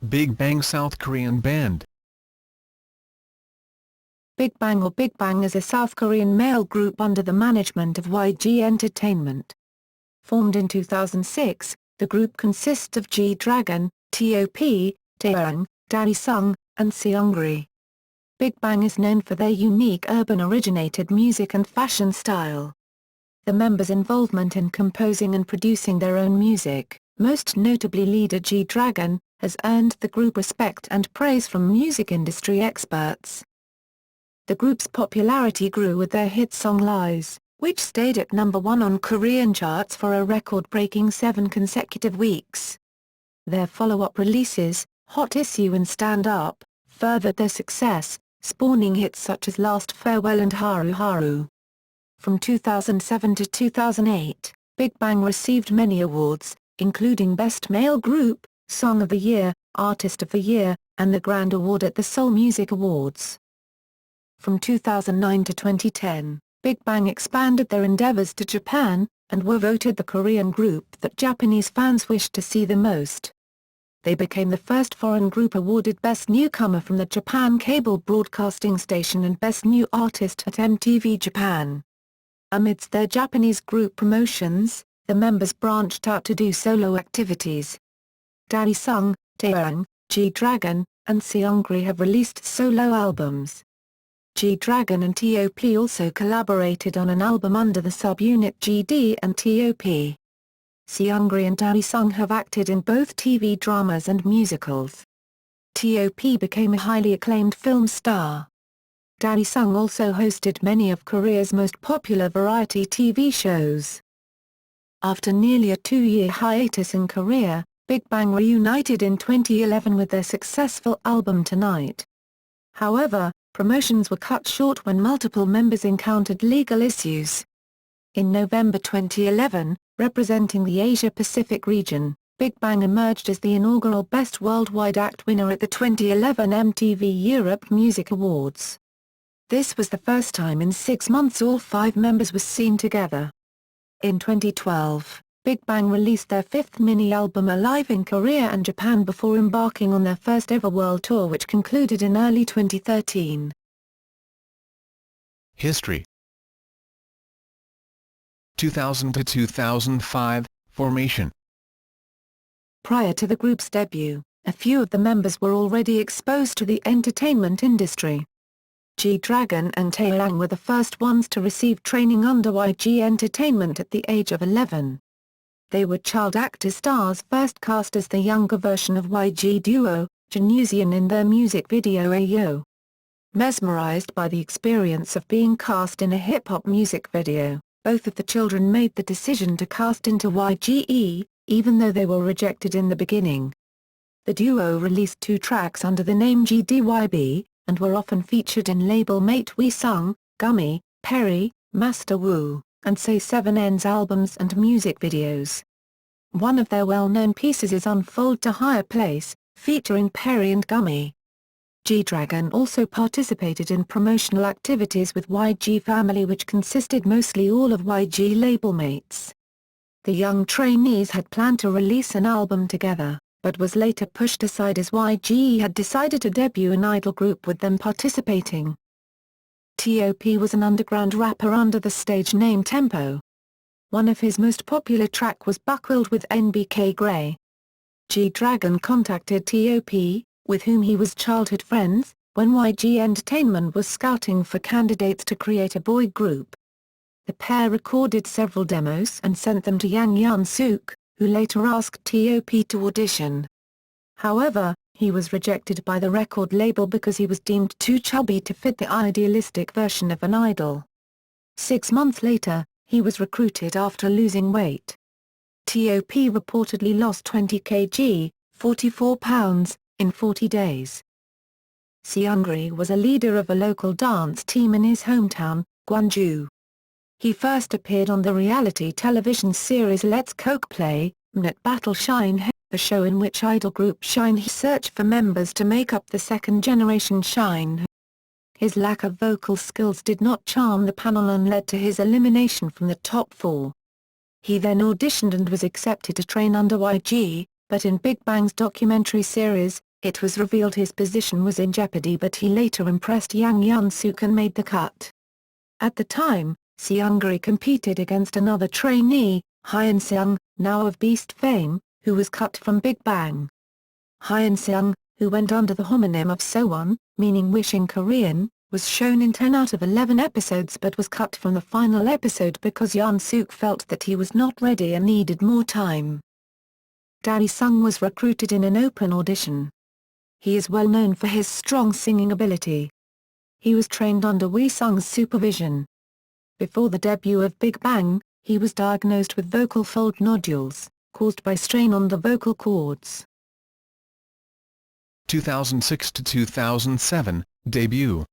Bigbang South Korean band. Bigbang or Bigbang is a South Korean male group under the management of YG Entertainment. Formed in 2006, the group consists of G-Dragon, T.O.P, Taeyang, Daesung, and Seungri. Bigbang is known for their unique urban-originated music and fashion style. The members' involvement in composing and producing their own music, most notably leader G-Dragon, has earned the group respect and praise from music industry experts. The group's popularity grew with their hit song Lies, which stayed at #1 on Korean charts for a record-breaking 7 consecutive weeks. Their follow-up releases, Hot Issue and Stand Up, furthered their success, spawning hits such as Last Farewell and Haru Haru. From 2007 to 2008, Bigbang received many awards, including Best Male Group, Song of the Year, Artist of the Year, and the Grand Award at the Seoul Music Awards. From 2009 to 2010, Bigbang expanded their endeavors to Japan, and were voted the Korean group that Japanese fans wished to see the most. They became the first foreign group awarded Best Newcomer from the Japan Cable Broadcasting Station and Best New Artist at MTV Japan. Amidst their Japanese group promotions, the members branched out to do solo activities. Daesung, Taeyang, G-Dragon, and Seungri have released solo albums. G-Dragon and T.O.P also collaborated on an album under the subunit GD and T.O.P. Seungri and Daesung have acted in both TV dramas and musicals. T.O.P became a highly acclaimed film star. Daesung also hosted many of Korea's most popular variety TV shows. After nearly a 2-year hiatus in Korea, Bigbang reunited in 2011 with their successful album Tonight. However, promotions were cut short when multiple members encountered legal issues. In November 2011, representing the Asia-Pacific region, Bigbang emerged as the inaugural Best Worldwide Act winner at the 2011 MTV Europe Music Awards. This was the first time in 6 months all 5 members were seen together. In 2012, Bigbang released their 5th mini-album Alive in Korea and Japan before embarking on their first ever world tour which concluded in early 2013. History 2000 to 2005, formation. Prior to the group's debut, a few of the members were already exposed to the entertainment industry. G-Dragon and Taeyang were the first ones to receive training under YG Entertainment at the age of 11. They were child actor stars first cast as the younger version of YG duo, Janusian in their music video Ayo. Mesmerized by the experience of being cast in a hip-hop music video, both of the children made the decision to cast into YGE, even though they were rejected in the beginning. The duo released 2 tracks under the name GDYB, and were often featured in label mate We Sung, Gummy, Perry, Master Wu, and Say 7N's albums and music videos. One of their well-known pieces is Unfold to Higher Place, featuring Perry and Gummy. G-Dragon also participated in promotional activities with YG Family which consisted mostly all of YG label mates. The young trainees had planned to release an album together, but was later pushed aside as YG had decided to debut an idol group with them participating. T.O.P was an underground rapper under the stage name Tempo. One of his most popular track was Buckled with NBK Gray. G-Dragon contacted T.O.P, with whom he was childhood friends, when YG Entertainment was scouting for candidates to create a boy group. The pair recorded several demos and sent them to Yang Yun-suk, who later asked T.O.P to audition. However, he was rejected by the record label because he was deemed too chubby to fit the idealistic version of an idol. 6 months later, he was recruited after losing weight. T.O.P reportedly lost 20 kg, 44 pounds, in 40 days. Seungri was a leader of a local dance team in his hometown, Gwangju. He first appeared on the reality television series Let's Coke Play, Mnet Battle Shine He, the show in which idol group Shine He search for members to make up the second-generation Shine He. His lack of vocal skills did not charm the panel and led to his elimination from the top 4. He then auditioned and was accepted to train under YG, but in Bigbang's documentary series, It was revealed his position was in jeopardy, but he later impressed Yang Hyun-suk and made the cut. At the time, Seungri competed against another trainee, Hyun-seung, now of Beast fame, who was cut from Big Bang. Hyun-seung, who went under the homonym of Sewon, meaning wish in Korean, was shown in 10 out of 11 episodes but was cut from the final episode because Hyun-suk felt that he was not ready and needed more time. Daesung was recruited in an open audition. He is well known for his strong singing ability. He was trained under Wee Sung's supervision. Before the debut of Big Bang, he was diagnosed with vocal fold nodules, caused by strain on the vocal cords. 2006 to 2007, debut.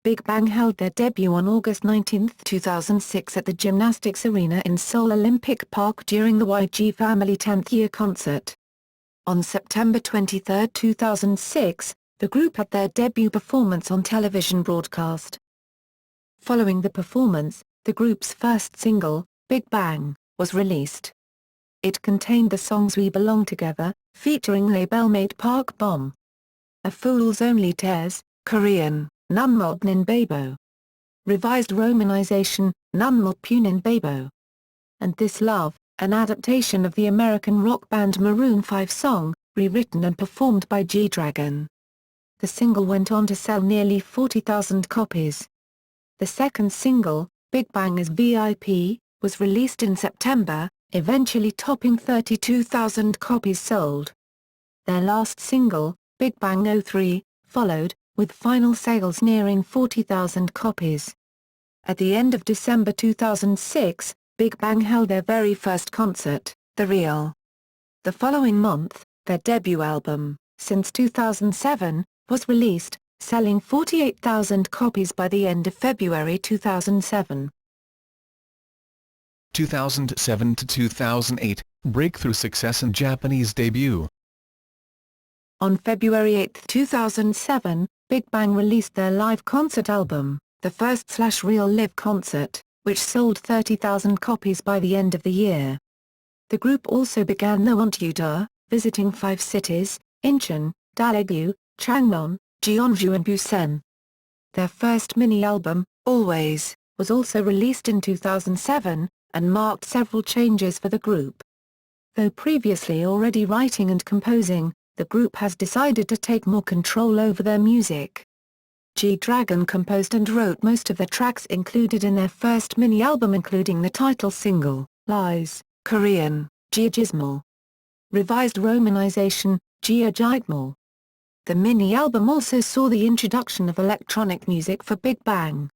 Big Bang held their debut on August 19, 2006 at the Gymnastics Arena in Seoul Olympic Park during the YG Family 10th Year Concert. On September 23, 2006, the group had their debut performance on television broadcast. Following the performance, the group's first single, Big Bang, was released. It contained the songs We Belong Together, featuring labelmate Park Bom. A Fool's Only Tears, Korean, Nummod Nin Babo. Revised romanization, Nummod Punin Babo. And This Love, an adaptation of the American rock band Maroon 5 song, rewritten and performed by G-Dragon. The single went on to sell nearly 40,000 copies. The second single, Big Bang is VIP, was released in September, eventually topping 32,000 copies sold. Their last single, Big Bang 03, followed, with final sales nearing 40,000 copies. At the end of December 2006, Big Bang held their very first concert, The Real. The following month, their debut album, Since 2007, was released, selling 48,000 copies by the end of February 2007. 2007 to 2008, breakthrough success and Japanese debut. On February 8, 2007, Big Bang released their live concert album, The First/Real Live Concert, which sold 30,000 copies by the end of the year. The group also began No Want You Da, visiting 5 cities, Incheon, Daegu, Changwon, Jeonju and Busan. Their first mini-album, Always, was also released in 2007, and marked several changes for the group. Though previously already writing and composing, the group has decided to take more control over their music. G-Dragon composed and wrote most of the tracks included in their first mini-album, including the title single, Lies, Korean, Jiejismal. Revised romanization, Jiejitmal. The mini-album also saw the introduction of electronic music for Big Bang.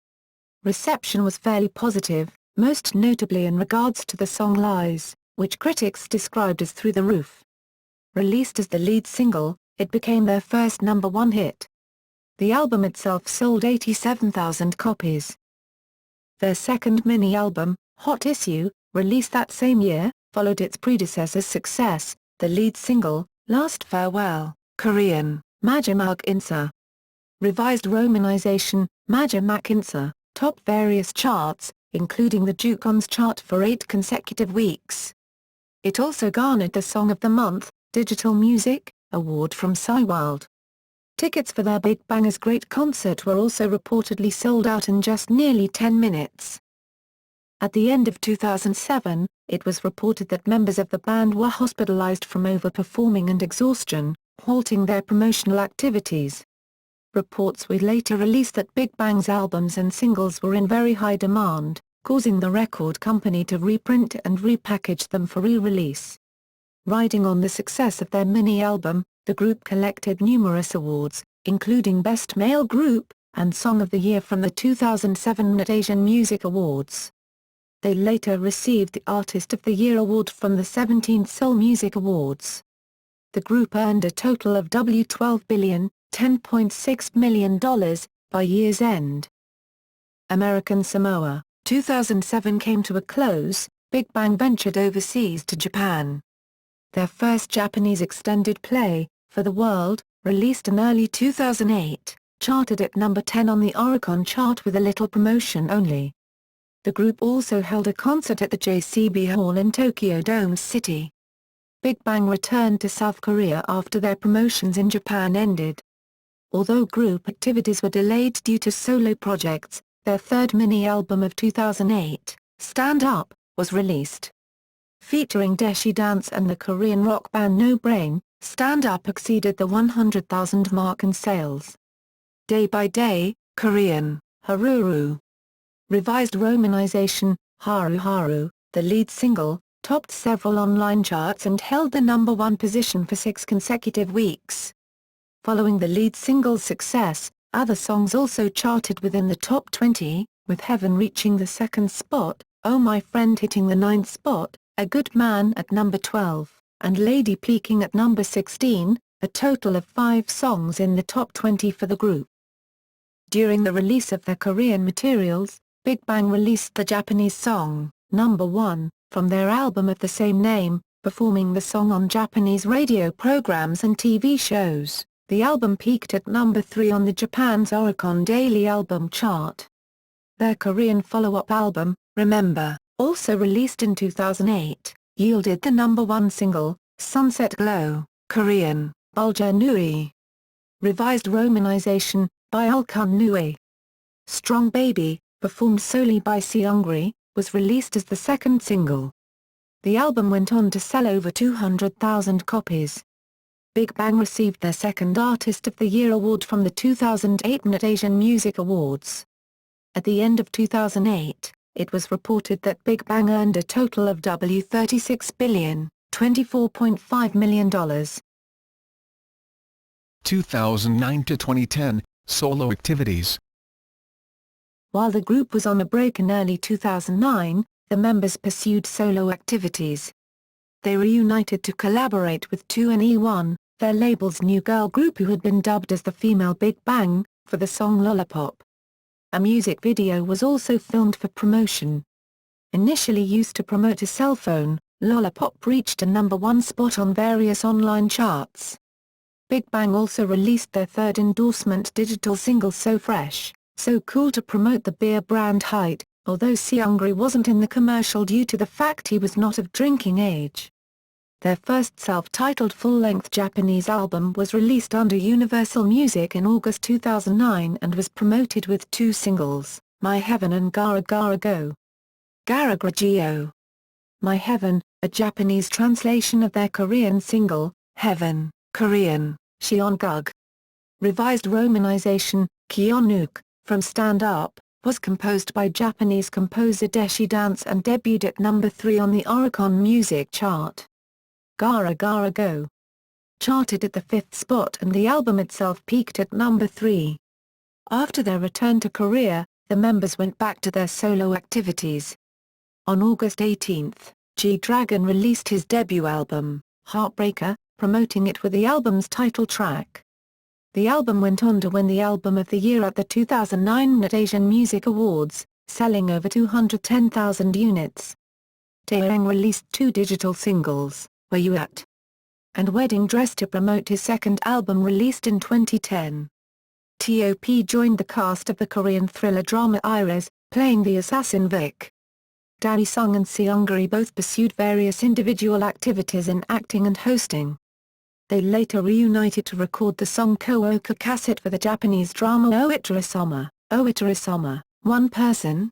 Reception was fairly positive, most notably in regards to the song Lies, which critics described as through the roof. Released as the lead single, it became their first #1 hit. The album itself sold 87,000 copies. Their second mini-album, Hot Issue, released that same year, followed its predecessor's success, the lead single, Last Farewell, Korean, Majimak Insa. Revised romanization, Majimak Insa, topped various charts, including the Jukon's chart for 8 consecutive weeks. It also garnered the Song of the Month, Digital Music, award from Psyworld. Tickets for their Big Bangers Great Concert were also reportedly sold out in just nearly 10 minutes. At the end of 2007, it was reported that members of the band were hospitalized from overperforming and exhaustion, halting their promotional activities. Reports would later release that Big Bang's albums and singles were in very high demand, causing the record company to reprint and repackage them for re-release. Riding on the success of their mini-album, the group collected numerous awards, including Best Male Group, and Song of the Year from the 2007 Net Asian Music Awards. They later received the Artist of the Year award from the 17th Seoul Music Awards. The group earned a total of $12 billion, $10.6 million, by year's end. American Samoa, 2007 came to a close. Big Bang ventured overseas to Japan. Their first Japanese extended play, For the World, released in early 2008, charted at number 10 on the Oricon chart with a little promotion only. The group also held a concert at the JCB Hall in Tokyo Dome City. Bigbang returned to South Korea after their promotions in Japan ended. Although group activities were delayed due to solo projects, their third mini-album of 2008, Stand Up, was released. Featuring Daesung dance and the Korean rock band No Brain, Stand Up exceeded the 100,000 mark in sales. Day by Day, Korean, Haruru. Revised romanization, Haru Haru, the lead single, topped several online charts and held the #1 position for 6 consecutive weeks. Following the lead single's success, other songs also charted within the top 20, with Heaven reaching the 2nd spot, Oh My Friend hitting the 9th spot, A Good Man at number 12, and Lady peaking at number 16, a total of 5 songs in the top 20 for the group. During the release of their Korean materials, Bigbang released the Japanese song, Number 1, from their album of the same name, performing the song on Japanese radio programs and TV shows. The album peaked at number 3 on the Japan's Oricon Daily Album Chart. Their Korean follow-up album, Remember, also released in 2008, yielded the #1 single, Sunset Glow, Korean, Bulja Nui. Revised romanization, by Ulkun Nui. Strong Baby, performed solely by Seungri, was released as the second single. The album went on to sell over 200,000 copies. Bigbang received their second Artist of the Year award from the 2008 Net Asian Music Awards. At the end of 2008, it was reported that Bigbang earned a total of $36 billion, $24.5 million. 2009 to 2010, solo activities. While the group was on a break in early 2009, the members pursued solo activities. They reunited to collaborate with 2NE1, their label's new girl group who had been dubbed as the female Big Bang, for the song Lollipop. A music video was also filmed for promotion. Initially used to promote a cell phone, Lollipop reached a #1 spot on various online charts. Bigbang also released their third endorsement digital single So Fresh, So Cool to promote the beer brand Hyde, although Seungri wasn't in the commercial due to the fact he was not of drinking age. Their first self-titled full-length Japanese album was released under Universal Music in August 2009 and was promoted with 2 singles, My Heaven and Gara Gara Go. Gara Gara Gyo. My Heaven, a Japanese translation of their Korean single, Heaven, Korean, Cheongug. Revised romanization, Kyeonuk, from Stand Up, was composed by Japanese composer Daesung Dance and debuted at number 3 on the Oricon Music Chart. Gara Gara Go charted at the 5th spot and the album itself peaked at number 3. After their return to Korea, the members went back to their solo activities. On August 18, G-Dragon released his debut album, Heartbreaker, promoting it with the album's title track. The album went on to win the Album of the Year at the 2009 Net Asian Music Awards, selling over 210,000 units. Taeyang released 2 digital singles, Where You At? And Wedding Dress to promote his second album released in 2010. T.O.P joined the cast of the Korean thriller drama Iris, playing the assassin Vic. Daesung and Seungri both pursued various individual activities in acting and hosting. They later reunited to record the song Kooka cassette for the Japanese drama Oitarisama, One Person.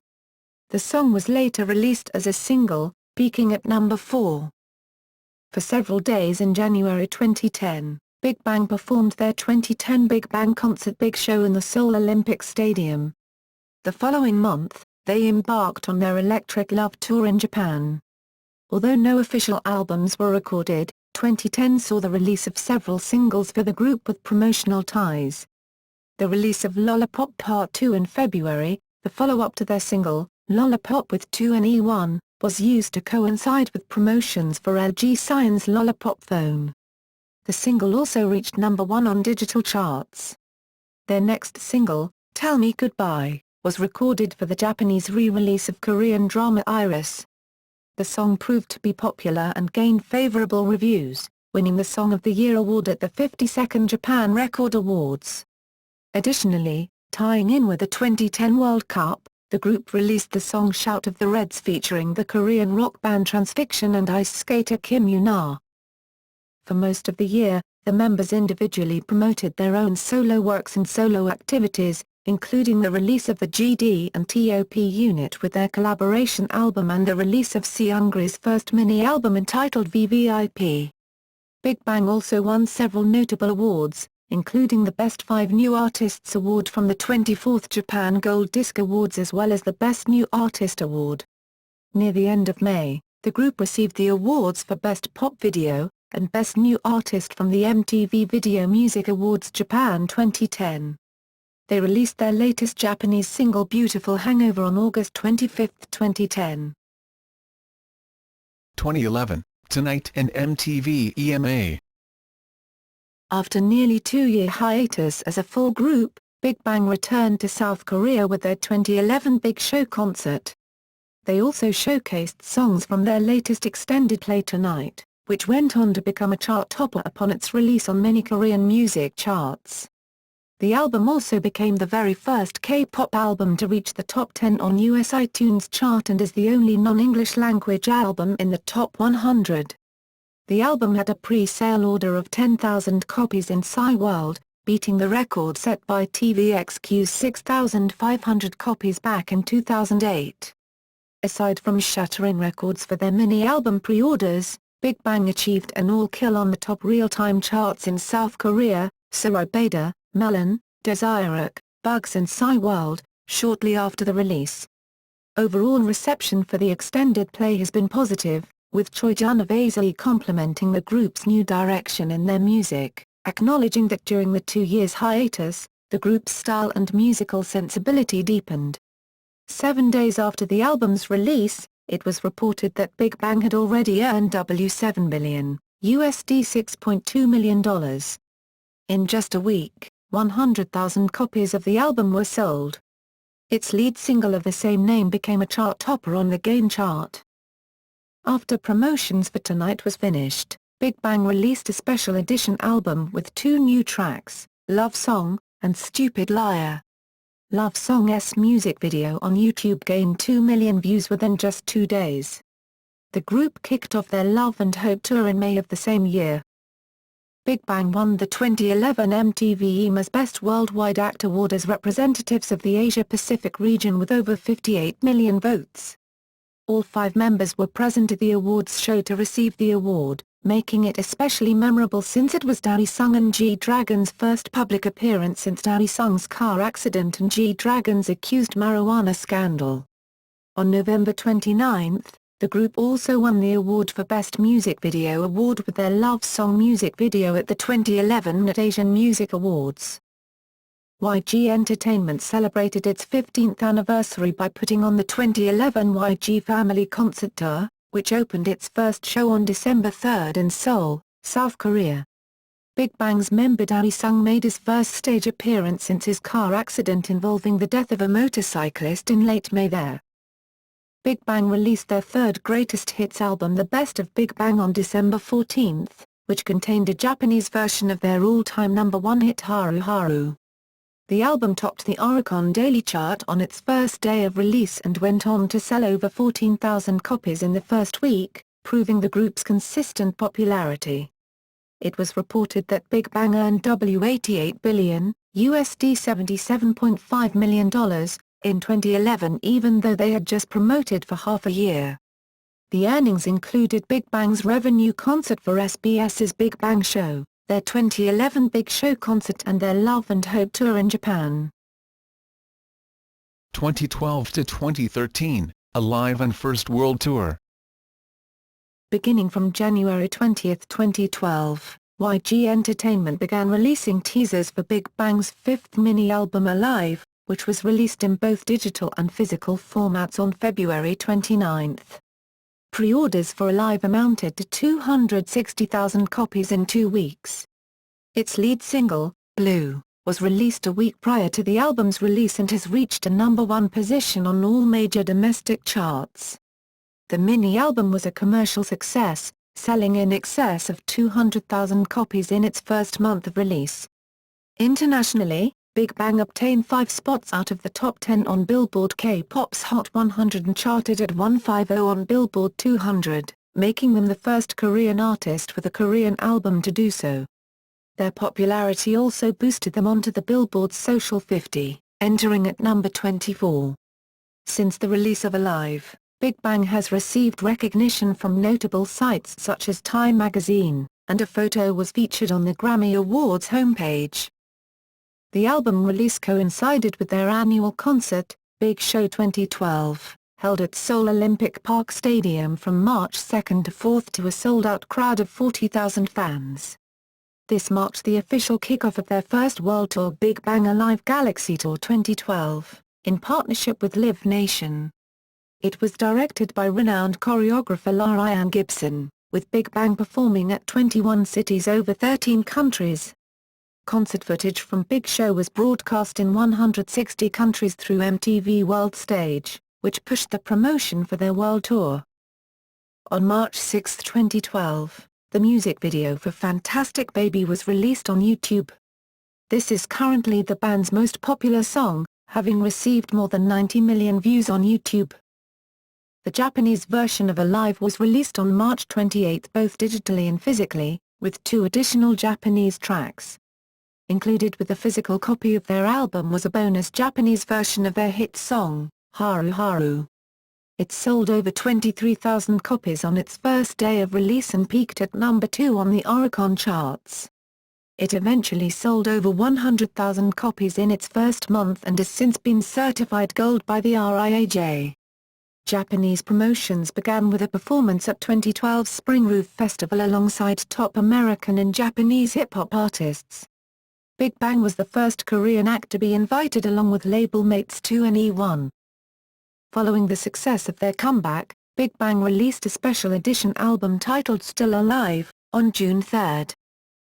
The song was later released as a single, peaking at number 4. For several days in January 2010, Bigbang performed their 2010 Big Bang concert Big Show in the Seoul Olympic Stadium. The following month, they embarked on their Electric Love Tour in Japan. Although no official albums were recorded, 2010 saw the release of several singles for the group with promotional ties. The release of Lollipop Part 2 in February, the follow-up to their single, Lollipop with 2NE1, was used to coincide with promotions for LG Science Lollipop phone. The single also reached number 1 on digital charts. Their next single, Tell Me Goodbye, was recorded for the Japanese re-release of Korean drama Iris. The song proved to be popular and gained favorable reviews, winning the Song of the Year award at the 52nd Japan Record Awards. Additionally, tying in with the 2010 World Cup, the group released the song Shout of the Reds featuring the Korean rock band Transfiction and ice skater Kim Yoon-ah. For most of the year, the members individually promoted their own solo works and solo activities, including the release of the GD and T.O.P unit with their collaboration album and the release of Seungri's first mini-album entitled VVIP. Big Bang also won several notable awards, including the Best 5 New Artists Award from the 24th Japan Gold Disc Awards as well as the Best New Artist Award. Near the end of May, the group received the awards for Best Pop Video, and Best New Artist from the MTV Video Music Awards Japan 2010. They released their latest Japanese single Beautiful Hangover on August 25, 2010. 2011, Tonight and MTV EMA. After nearly 2-year hiatus as a full group, Big Bang returned to South Korea with their 2011 Big Show concert. They also showcased songs from their latest extended play Tonight, which went on to become a chart topper upon its release on many Korean music charts. The album also became the very first K-pop album to reach the top 10 on US iTunes chart and is the only non-English language album in the top 100. The album had a pre-sale order of 10,000 copies in Psy World, beating the record set by TVXQ's 6,500 copies back in 2008. Aside from shattering records for their mini-album pre-orders, Big Bang achieved an all-kill on the top real-time charts in South Korea, Surabaya, Melon, Desirek, Bugs and Psy World, shortly after the release. Overall reception for the extended play has been positive, with Choi Jun-Avazee complimenting the group's new direction in their music, acknowledging that during the 2 years hiatus, the group's style and musical sensibility deepened. 7 days after the album's release, it was reported that Big Bang had already earned $7 million, $6.2 million. In just a week, 100,000 copies of the album were sold. Its lead single of the same name became a chart topper on the Gaon chart. After promotions for Tonight was finished, Big Bang released a special edition album with 2 new tracks, Love Song, and Stupid Liar. Love Song's music video on YouTube gained 2 million views within just 2 days. The group kicked off their Love and Hope tour in May of the same year. Big Bang won the 2011 MTV EMA's Best Worldwide Act Award as representatives of the Asia-Pacific region with over 58 million votes. All 5 members were present at the awards show to receive the award, making it especially memorable since it was Daesung and G-Dragon's first public appearance since Daesung's car accident and G-Dragon's accused marijuana scandal. On November 29, the group also won the award for Best Music Video Award with their Love Song music video at the 2011 Asian Music Awards. YG Entertainment celebrated its 15th anniversary by putting on the 2011 YG Family Concert Tour, which opened its first show on December 3 in Seoul, South Korea. Big Bang's member Daesung made his first stage appearance since his car accident involving the death of a motorcyclist in late May there. Big Bang released their third greatest hits album The Best of Big Bang on December 14, which contained a Japanese version of their all-time #1 hit Haru Haru. The album topped the Oricon Daily Chart on its first day of release and went on to sell over 14,000 copies in the first week, proving the group's consistent popularity. It was reported that Big Bang earned $88 billion, $77.5 million, in 2011 even though they had just promoted for half a year. The earnings included Big Bang's revenue concert for SBS's Big Bang Show, their 2011 Big Show concert and their Love and Hope tour in Japan. 2012 to 2013, Alive and First World Tour. Beginning from January 20, 2012, YG Entertainment began releasing teasers for Big Bang's 5th mini-album Alive, which was released in both digital and physical formats on February 29. Pre-orders for Alive amounted to 260,000 copies in 2 weeks. Its lead single, Blue, was released a week prior to the album's release and has reached a #1 position on all major domestic charts. The mini-album was a commercial success, selling in excess of 200,000 copies in its first month of release. Internationally, Big Bang obtained 5 spots out of the top 10 on Billboard K-pop's Hot 100 and charted at 150 on Billboard 200. making them the first Korean artist with a Korean album to do so. Their popularity also boosted them onto the Billboard's Social 50, entering at number 24. Since the release of Alive, Bigbang has received recognition from notable sites such as Time magazine, and a photo was featured on the Grammy Awards homepage. The album release coincided with their annual concert, Big Show 2012, held at Seoul Olympic Park Stadium from March 2 to 4 to a sold-out crowd of 40,000 fans. This marked the official kickoff of their first world tour Bigbang Alive Galaxy Tour 2012, in partnership with Live Nation. It was directed by renowned choreographer Taeyang Gibson, with Bigbang performing at 21 cities over 13 countries. Concert footage from Big Show was broadcast in 160 countries through MTV World Stage, which pushed the promotion for their world tour. On March 6, 2012, the music video for Fantastic Baby was released on YouTube. This is currently the band's most popular song, having received more than 90 million views on YouTube. The Japanese version of Alive was released on March 28 both digitally and physically, with 2 additional Japanese tracks. Included with a physical copy of their album was a bonus Japanese version of their hit song, Haru Haru. It sold over 23,000 copies on its first day of release and peaked at number 2 on the Oricon charts. It eventually sold over 100,000 copies in its first month and has since been certified gold by the RIAJ. Japanese promotions began with a performance at 2012's Spring Roof Festival alongside top American and Japanese hip-hop artists. Bigbang was the first Korean act to be invited along with label mates 2 and E1. Following the success of their comeback, Bigbang released a special edition album titled Still Alive, on June 3.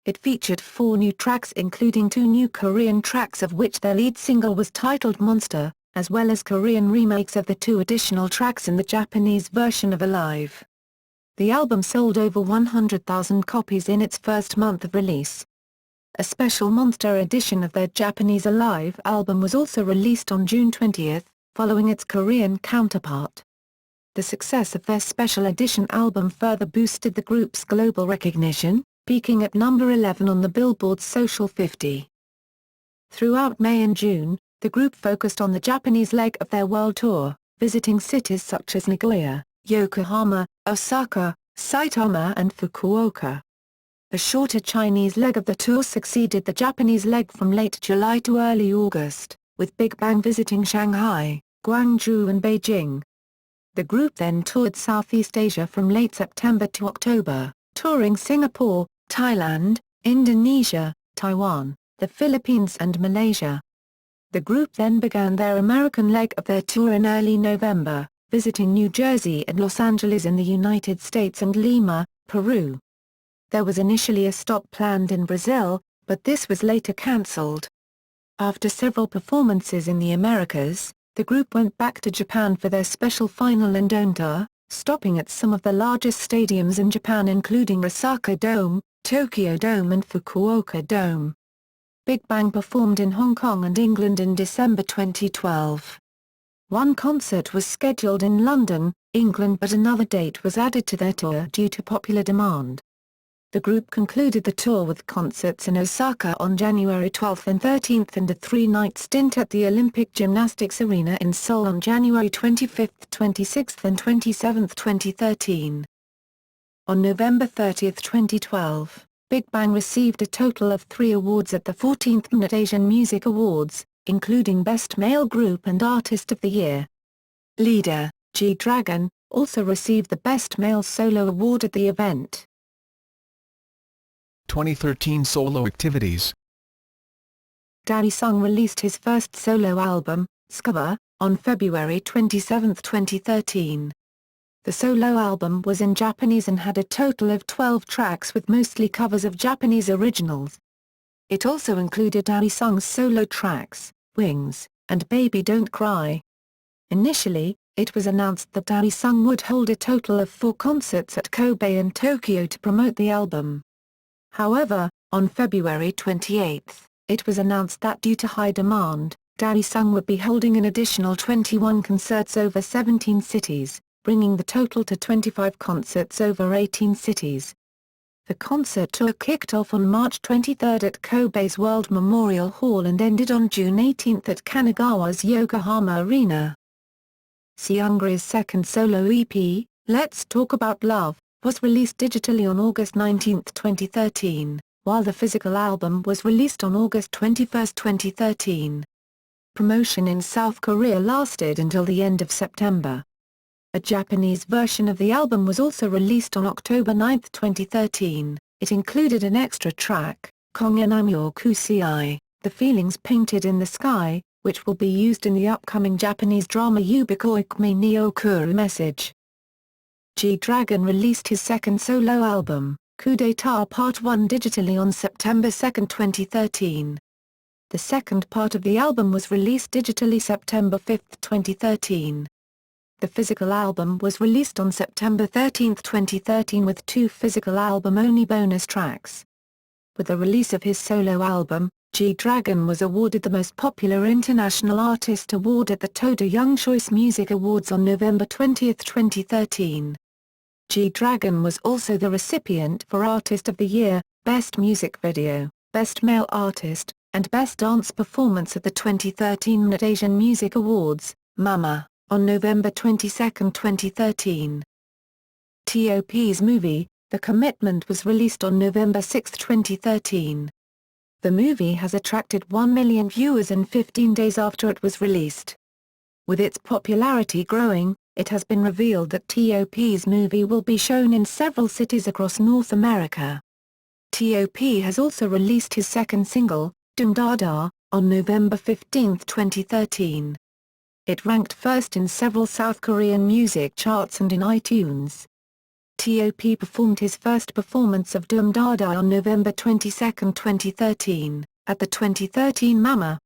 It featured 4 new tracks including 2 new Korean tracks of which their lead single was titled Monster, as well as Korean remakes of the 2 additional tracks in the Japanese version of Alive. The album sold over 100,000 copies in its first month of release. A special Monster edition of their Japanese Alive album was also released on June 20, following its Korean counterpart. The success of their special edition album further boosted the group's global recognition, peaking at number 11 on the Billboard's Social 50. Throughout May and June, the group focused on the Japanese leg of their world tour, visiting cities such as Nagoya, Yokohama, Osaka, Saitama and Fukuoka. A shorter Chinese leg of the tour succeeded the Japanese leg from late July to early August, with Bigbang visiting Shanghai, Guangzhou and Beijing. The group then toured Southeast Asia from late September to October, touring Singapore, Thailand, Indonesia, Taiwan, the Philippines and Malaysia. The group then began their American leg of their tour in early November, visiting New Jersey and Los Angeles in the United States and Lima, Peru. There was initially a stop planned in Brazil, but this was later cancelled. After several performances in the Americas, the group went back to Japan for their special final and dome tour, stopping at some of the largest stadiums in Japan including Osaka Dome, Tokyo Dome and Fukuoka Dome. Bigbang performed in Hong Kong and England in December 2012. One concert was scheduled in London, England, but another date was added to their tour due to popular demand. The group concluded the tour with concerts in Osaka on January 12 and 13 and a 3-night stint at the Olympic Gymnastics Arena in Seoul on January 25, 26 and 27, 2013. On November 30, 2012, Bigbang received a total of 3 awards at the 14th MNET Asian Music Awards, including Best Male Group and Artist of the Year. Leader, G-Dragon, also received the Best Male Solo Award at the event. 2013 solo activities. Daesung released his first solo album, Scover, on February 27, 2013. The solo album was in Japanese and had a total of 12 tracks with mostly covers of Japanese originals. It also included Daesung's solo tracks, Wings, and Baby Don't Cry. Initially, it was announced that Daesung would hold a total of 4 concerts at Kobe and Tokyo to promote the album. However, on February 28, it was announced that due to high demand, Daesung would be holding an additional 21 concerts over 17 cities, bringing the total to 25 concerts over 18 cities. The concert tour kicked off on March 23 at Kobe's World Memorial Hall and ended on June 18 at Kanagawa's Yokohama Arena. Seungri's second solo EP, Let's Talk About Love, was released digitally on August 19, 2013, while the physical album was released on August 21, 2013. Promotion in South Korea lasted until the end of September. A Japanese version of the album was also released on October 9, 2013. It included an extra track, Konyanamyo Kusei, The Feelings Painted in the Sky, which will be used in the upcoming Japanese drama Yubikoikumi ni Okuru Message. G-Dragon released his second solo album, Coup d'etat Part 1 digitally on September 2, 2013. The second part of the album was released digitally September 5, 2013. The physical album was released on September 13, 2013 with 2 physical album-only bonus tracks. With the release of his solo album, G-Dragon was awarded the Most Popular International Artist Award at the Toda Young Choice Music Awards on November 20, 2013. G-Dragon was also the recipient for Artist of the Year, Best Music Video, Best Male Artist, and Best Dance Performance at the 2013 MNET Asian Music Awards, MAMA, on November 22, 2013. T.O.P's movie, The Commitment was released on November 6, 2013. The movie has attracted 1 million viewers in 15 days after it was released. With its popularity growing, it has been revealed that T.O.P's movie will be shown in several cities across North America. T.O.P has also released his second single, Dum Dada, on November 15, 2013. It ranked first in several South Korean music charts and in iTunes. T.O.P performed his first performance of Dum Dada on November 22, 2013, at the 2013 MAMA.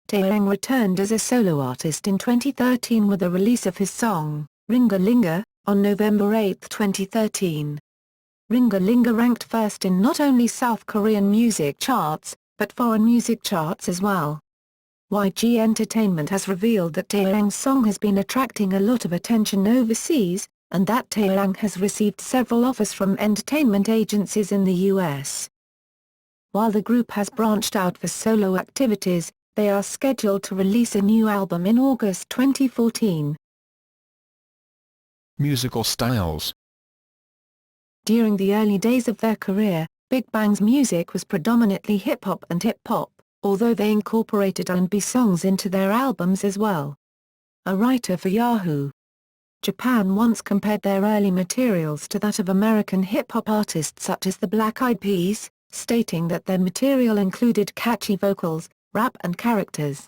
Taeyang returned as a solo artist in 2013 with the release of his song, Ringa Linga, on November 8, 2013. Ringa Linga ranked first in not only South Korean music charts, but foreign music charts as well. YG Entertainment has revealed that Taeyang's song has been attracting a lot of attention overseas, and that Taeyang has received several offers from entertainment agencies in the US. While the group has branched out for solo activities, they are scheduled to release a new album in August 2014. Musical styles. During the early days of their career, Bigbang's music was predominantly hip-hop and hip-hop, although they incorporated R&B songs into their albums as well. A writer for Yahoo! Japan once compared their early materials to that of American hip-hop artists such as the Black Eyed Peas, stating that their material included catchy vocals, rap and characters.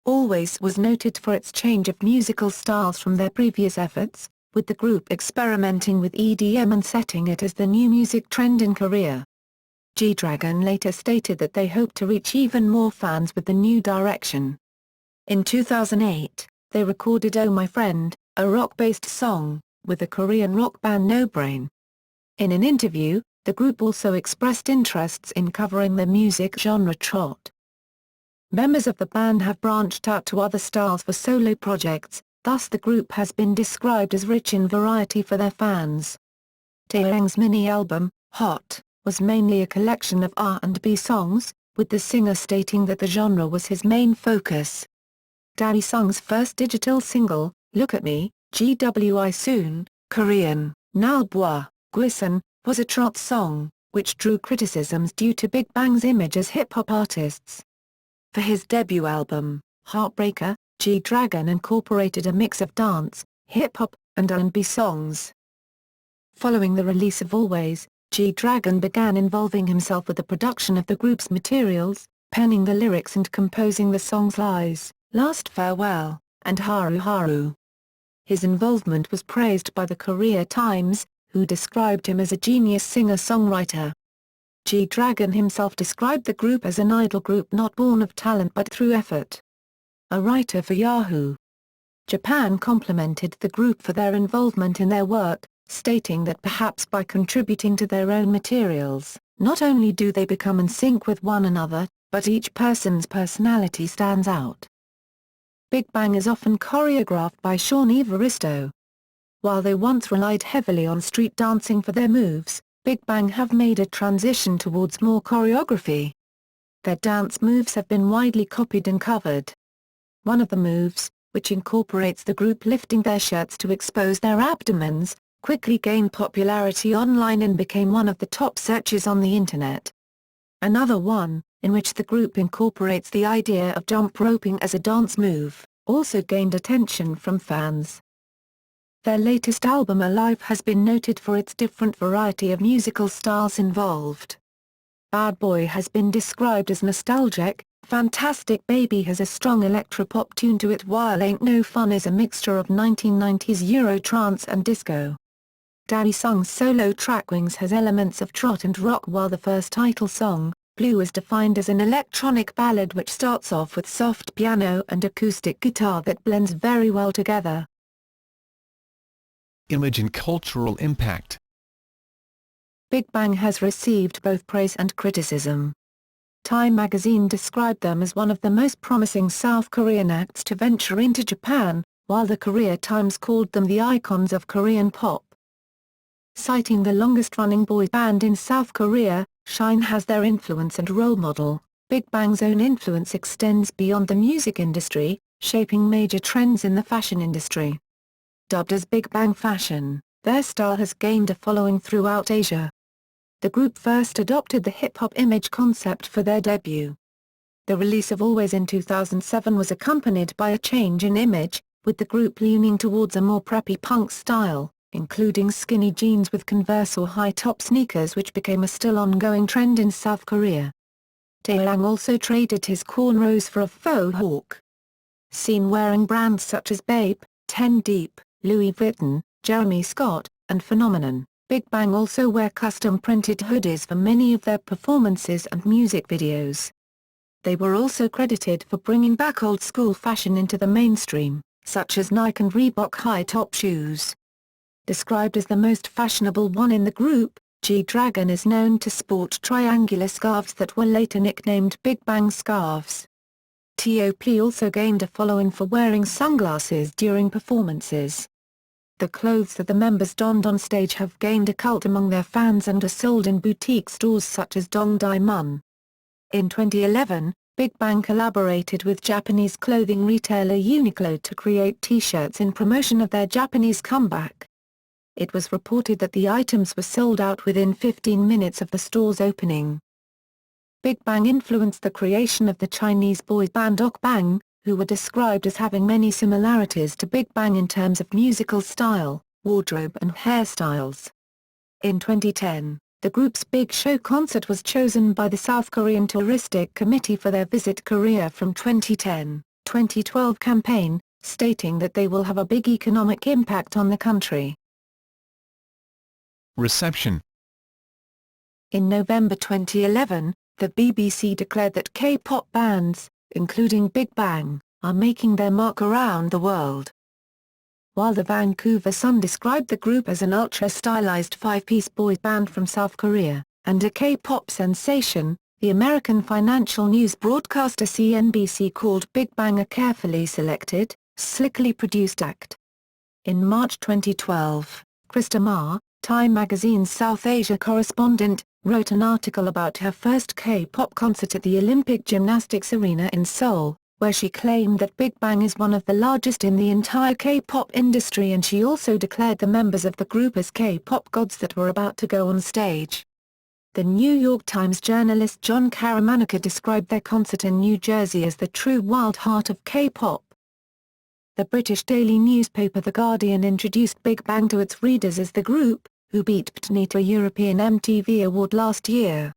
Always was noted for its change of musical styles from their previous efforts, with the group experimenting with EDM and setting it as the new music trend in Korea. G-Dragon later stated that they hope to reach even more fans with the new direction. In 2008, they recorded Oh My Friend, a rock-based song, with the Korean rock band No Brain. In an interview, the group also expressed interests in covering the music genre trot. Members of the band have branched out to other styles for solo projects, thus the group has been described as rich in variety for their fans. Taeyang's mini-album, Hot, was mainly a collection of R&B songs, with the singer stating that the genre was his main focus. Daesung's first digital single, Look at Me, GWI Soon, Korean, Nalbwa, Gwison, was a trot song, which drew criticisms due to Bigbang's image as hip-hop artists. For his debut album, Heartbreaker, G-Dragon incorporated a mix of dance, hip-hop, and R&B songs. Following the release of Always, G-Dragon began involving himself with the production of the group's materials, penning the lyrics and composing the songs Lies, Last Farewell, and Haru Haru. His involvement was praised by the Korea Times, who described him as a genius singer-songwriter. G-Dragon himself described the group as an idol group not born of talent but through effort. A writer for Yahoo! Japan complimented the group for their involvement in their work, stating that perhaps by contributing to their own materials, not only do they become in sync with one another, but each person's personality stands out. Bigbang is often choreographed by Shawn Evaristo. While they once relied heavily on street dancing for their moves, Bigbang have made a transition towards more choreography. Their dance moves have been widely copied and covered. One of the moves, which incorporates the group lifting their shirts to expose their abdomens, quickly gained popularity online and became one of the top searches on the internet. Another one, in which the group incorporates the idea of jump roping as a dance move, also gained attention from fans. Their latest album Alive has been noted for its different variety of musical styles involved. Bad Boy has been described as nostalgic, Fantastic Baby has a strong electropop tune to it, while Ain't No Fun is a mixture of 1990s Euro trance and disco. Daesung's solo track Wings has elements of trot and rock, while the first title song, Blue, is defined as an electronic ballad which starts off with soft piano and acoustic guitar that blends very well together. Image and cultural impact. Bigbang has received both praise and criticism. Time magazine described them as one of the most promising South Korean acts to venture into Japan, while the Korea Times called them the icons of Korean pop. Citing the longest-running boy band in South Korea, SHINee has their influence and role model. Bigbang's own influence extends beyond the music industry, shaping major trends in the fashion industry. Dubbed as Bigbang Fashion, their style has gained a following throughout Asia. The group first adopted the hip-hop image concept for their debut. The release of Always in 2007 was accompanied by a change in image, with the group leaning towards a more preppy punk style, including skinny jeans with Converse or high-top sneakers, which became a still ongoing trend in South Korea. Taeyang also traded his cornrows for a faux hawk. Seen wearing brands such as Bape, 10 Deep, Louis Vuitton, Jeremy Scott, and Phenomenon, Bigbang also wear custom-printed hoodies for many of their performances and music videos. They were also credited for bringing back old-school fashion into the mainstream, such as Nike and Reebok high-top shoes. Described as the most fashionable one in the group, G-Dragon is known to sport triangular scarves that were later nicknamed Bigbang scarves. T.O.P also gained a following for wearing sunglasses during performances. The clothes that the members donned on stage have gained a cult among their fans and are sold in boutique stores such as Dongdaemun. In 2011, Bigbang collaborated with Japanese clothing retailer Uniqlo to create T-shirts in promotion of their Japanese comeback. It was reported that the items were sold out within 15 minutes of the store's opening. Bigbang influenced the creation of the Chinese boy band Bang, who were described as having many similarities to Bigbang in terms of musical style, wardrobe and hairstyles. In 2010, the group's Big Show concert was chosen by the South Korean Touristic Committee for their Visit Korea from 2010-2012 campaign, stating that they will have a big economic impact on the country. Reception. In November 2011, the BBC declared that K-pop bands, including Bigbang, are making their mark around the world. While the Vancouver Sun described the group as an ultra-stylized five-piece boy band from South Korea, and a K-pop sensation, the American financial news broadcaster CNBC called Bigbang a carefully selected, slickly produced act. In March 2012, Krista Ma, Time magazine's South Asia correspondent, wrote an article about her first K-pop concert at the Olympic Gymnastics Arena in Seoul, where she claimed that Bigbang is one of the largest in the entire K-pop industry, and she also declared the members of the group as K-pop gods that were about to go on stage. The New York Times journalist John Karamanaka described their concert in New Jersey as the true wild heart of K-pop. The British daily newspaper The Guardian introduced Bigbang to its readers as the group, who beat Britney to a European MTV award last year.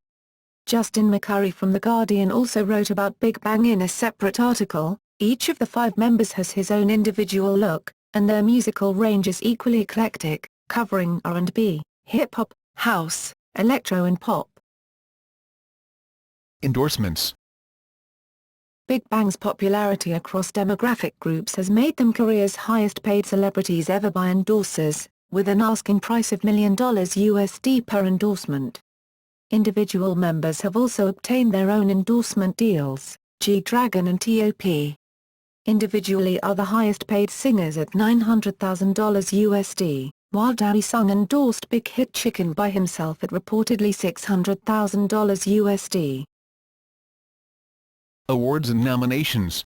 Justin McCurry from The Guardian also wrote about Bigbang in a separate article. Each of the 5 members has his own individual look, and their musical range is equally eclectic, covering R&B, hip-hop, house, electro and pop. Endorsements. Bigbang's popularity across demographic groups has made them Korea's highest-paid celebrities ever by endorsers, with an asking price of $1 million USD per endorsement. Individual members have also obtained their own endorsement deals, G-Dragon and T.O.P. individually are the highest-paid singers at $900,000 USD, while Daesung endorsed Big Hit Chicken by himself at reportedly $600,000 USD. Awards and nominations.